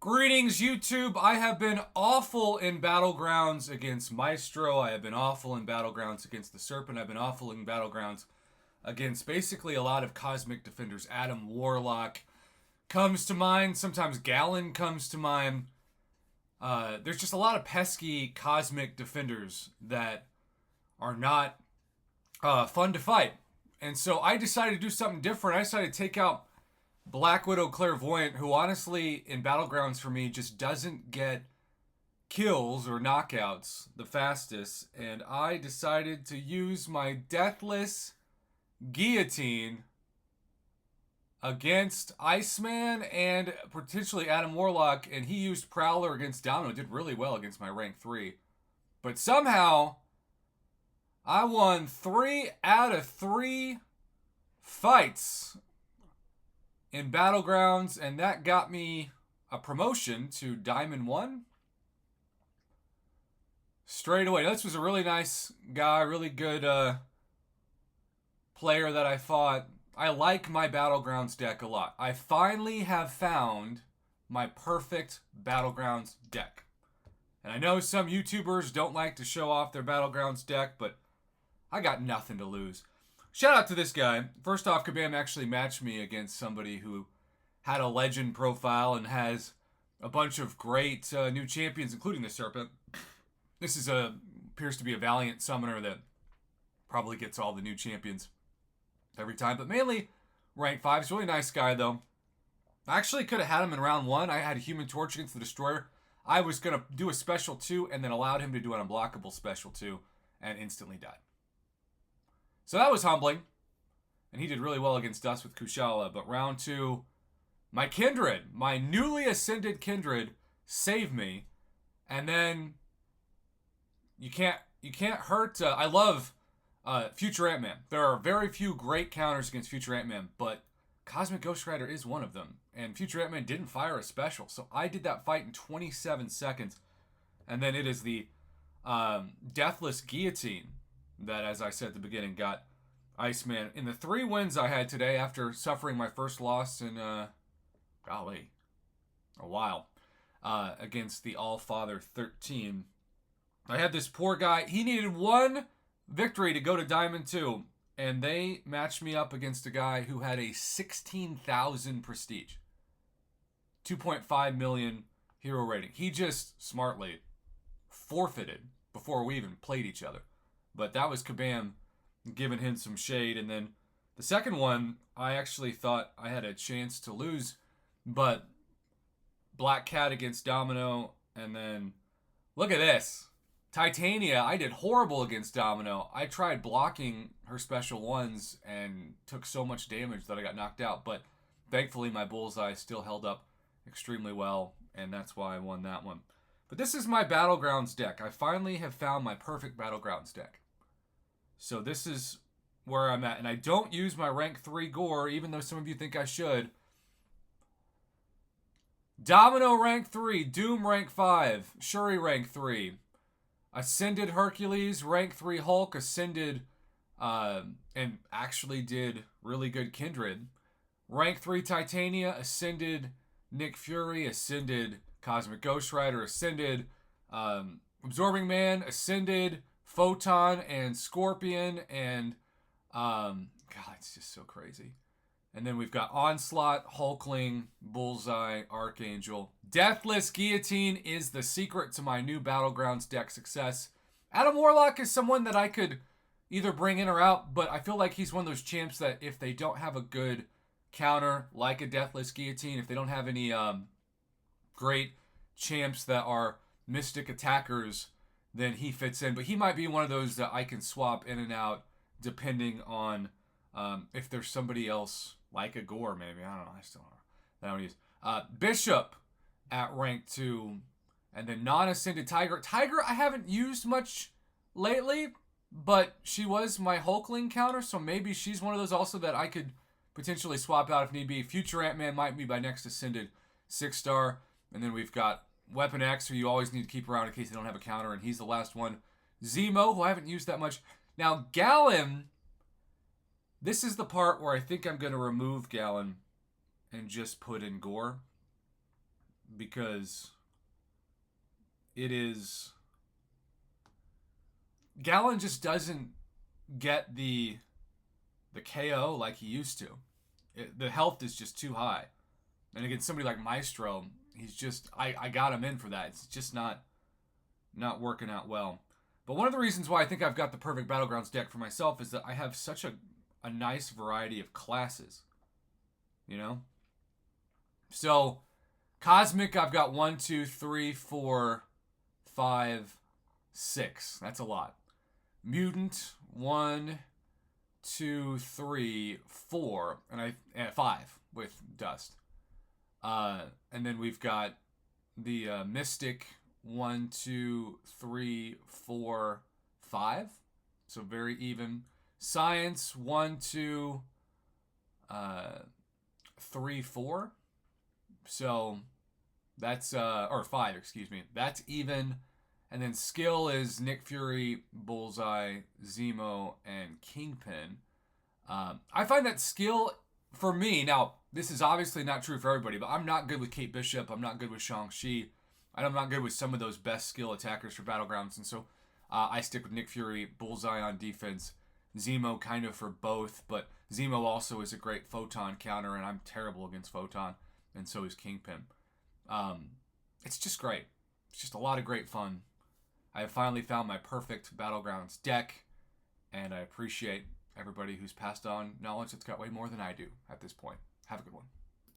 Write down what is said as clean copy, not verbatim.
Greetings, YouTube. I have been awful in Battlegrounds against Maestro. I have been awful in Battlegrounds against the Serpent. I've been awful in Battlegrounds against basically a lot of Cosmic Defenders. Adam Warlock comes to mind. Sometimes Gallon comes to mind. There's just a lot of pesky Cosmic Defenders that are not fun to fight. And so I decided to do something different. I decided to take out Black Widow Clairvoyant, who honestly, in Battlegrounds for me, just doesn't get kills or knockouts the fastest. And I decided to use my Deathless Guillotine against Iceman and potentially Adam Warlock. And he used Prowler against Domino. Did really well against my rank 3. But somehow, I won 3 out of 3 fights in Battlegrounds, and that got me a promotion to Diamond 1 straight away. Now, this was a really nice guy, really good player that I fought. I like my Battlegrounds deck a lot. I finally have found my perfect Battlegrounds deck. And I know some YouTubers don't like to show off their Battlegrounds deck, but I got nothing to lose. Shout out to this guy. First off, Kabam actually matched me against somebody who had a legend profile and has a bunch of great new champions, including the Serpent. This is appears to be a Valiant summoner that probably gets all the new champions every time, but mainly rank 5. He's a really nice guy, though. I actually could have had him in round 1. I had a Human Torch against the Destroyer. I was going to do a special 2 and then allowed him to do an unblockable special 2 and instantly died. So that was humbling. And he did really well against us with Kushala. But round 2, my Kindred, my newly ascended Kindred, saved me. And then you can't hurt. I love Future Ant-Man. There are very few great counters against Future Ant-Man, but Cosmic Ghost Rider is one of them. And Future Ant-Man didn't fire a special. So I did that fight in 27 seconds. And then it is the Deathless Guillotine that, as I said at the beginning, got Iceman. In the 3 wins I had today after suffering my first loss in, a while, against the Allfather 13, I had this poor guy. He needed 1 victory to go to Diamond 2, and they matched me up against a guy who had a 16,000 prestige, 2.5 million hero rating. He just smartly forfeited before we even played each other. But that was Kabam giving him some shade. And then the second one, I actually thought I had a chance to lose. But Black Cat against Domino. And then, look at this. Titania, I did horrible against Domino. I tried blocking her special 1s and took so much damage that I got knocked out. But thankfully, my bullseye still held up extremely well. And that's why I won that one. But this is my Battlegrounds deck. I finally have found my perfect Battlegrounds deck. So this is where I'm at. And I don't use my rank 3 gore, even though some of you think I should. Domino rank 3, Doom rank 5, Shuri rank 3, Ascended Hercules, rank 3 Hulk, Ascended, and actually did really good Kindred. Rank 3 Titania, Ascended Nick Fury, Ascended Cosmic Ghost Rider, Ascended Absorbing Man, Ascended Photon and Scorpion, and God, it's just so crazy. And then we've got Onslaught, Hulkling, Bullseye, Archangel. Deathless Guillotine is the secret to my new Battlegrounds deck success. Adam Warlock is someone that I could either bring in or out, but I feel like he's one of those champs that if they don't have a good counter, like a Deathless Guillotine, if they don't have any great champs that are mystic attackers, then he fits in. But he might be one of those that I can swap in and out depending on if there's somebody else, like a Gore maybe. I don't know. I still don't know. That one use. Bishop at rank 2. And then non-ascended Tiger. Tiger I haven't used much lately, but she was my Hulkling counter, so maybe she's one of those also that I could potentially swap out if need be. Future Ant-Man might be my next ascended 6-star. And then we've got Weapon X, who you always need to keep around in case they don't have a counter, and he's the last one. Zemo, who I haven't used that much. Now, Gallon, this is the part where I think I'm going to remove Gallon and just put in Gore. because it is... Gallon just doesn't get the KO like he used to. The health is just too high. And against somebody like Maestro, he's just... I got him in for that. It's just not working out well. But one of the reasons why I think I've got the perfect Battlegrounds deck for myself is that I have such a nice variety of classes. You know? So, Cosmic, I've got 1, 2, 3, 4, 5, 6. That's a lot. Mutant, 1, 2, 3, 4, and 5 with Dust. And then we've got the Mystic, 1, 2, 3, 4, 5. So very even. Science, 1, 2, 3, 4. So that's or 5, excuse me. That's even. And then skill is Nick Fury, Bullseye, Zemo, and Kingpin. I find that skill, for me, now, this is obviously not true for everybody, but I'm not good with Kate Bishop. I'm not good with Shang-Chi. And I'm not good with some of those best skill attackers for Battlegrounds. And so I stick with Nick Fury, Bullseye on defense, Zemo kind of for both. But Zemo also is a great Photon counter, and I'm terrible against Photon. And so is Kingpin. It's just great. It's just a lot of great fun. I have finally found my perfect Battlegrounds deck, and I appreciate everybody who's passed on knowledge that's got way more than I do at this point. Have a good one.